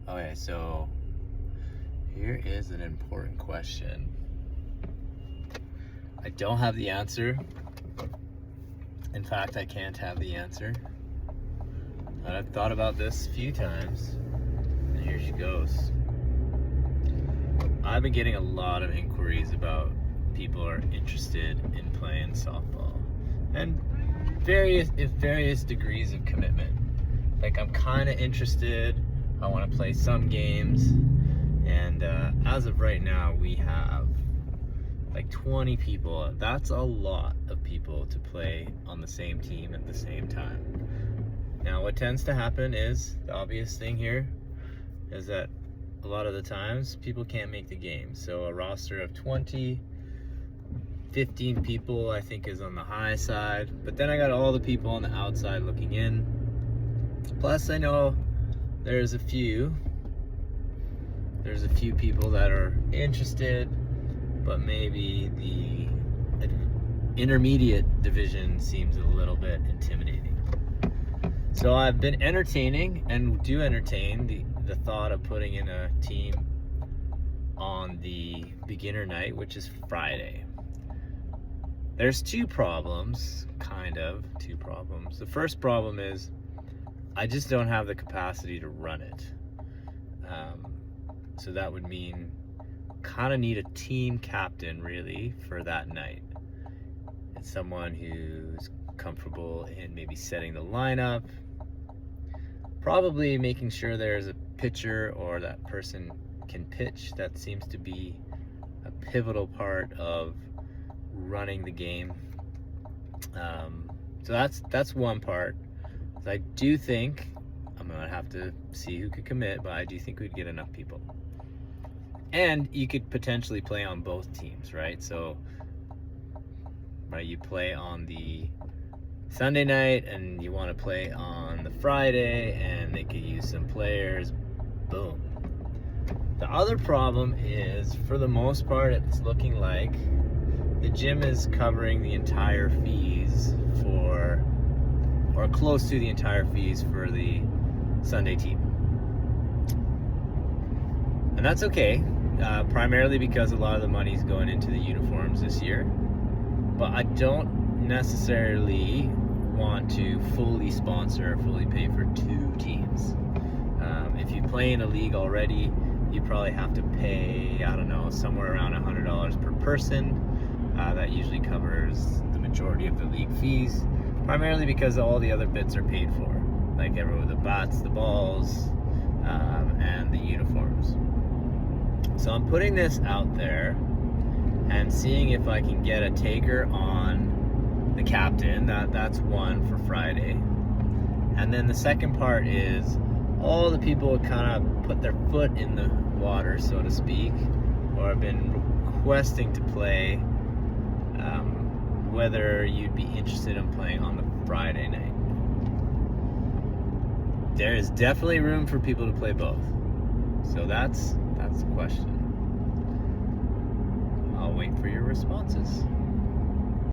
Okay, so here is an important question. I don't have the answer. In fact, I can't have the answer. But I've thought about this a few times, and here she goes. I've been getting a lot of inquiries about people are interested in playing softball, and various degrees of commitment. Like, I'm kind of interested. I want to play some games, and as of right now, we have like 20 people. That's a lot of people to play on the same team at the same time. Now, what tends to happen is, the obvious thing here is that a lot of the times people can't make the game. So a roster of 20, 15 people I think is on the high side, but then I got all the people on the outside looking in. Plus, I know there's a few people that are interested, but maybe the intermediate division seems a little bit intimidating. So I've been entertaining and do entertain the thought of putting in a team on the beginner night, which is Friday. There's two problems. The first problem is I just don't have the capacity to run it. So that would mean kind of need a team captain really for that night. It's someone who's comfortable in maybe setting the lineup, probably making sure there's a pitcher or that person can pitch. That seems to be a pivotal part of running the game. So that's one part. So I do think I'm gonna have to see who could commit, but I do think we'd get enough people. And you could potentially play on both teams, right? So, right, you play on the Sunday night and you want to play on the Friday, and they could use some players. Boom. The other problem is, for the most part, it's looking like the gym is covering the entire fees for, or close to the entire fees for the Sunday team. And that's okay, primarily because a lot of the money's going into the uniforms this year. But I don't necessarily want to fully pay for two teams. If you play in a league already, you probably have to pay, I don't know, somewhere around $100 per person. That usually covers the majority of the league fees, primarily because all the other bits are paid for, like the bats, the balls, and the uniforms. So I'm putting this out there and seeing if I can get a taker on the captain. That's one for Friday. And then the second part is all the people who kind of put their foot in the water, so to speak, or have been requesting to play, whether you'd be interested in playing on the Friday night. There is definitely room for people to play both. So that's the question. I'll wait for your responses.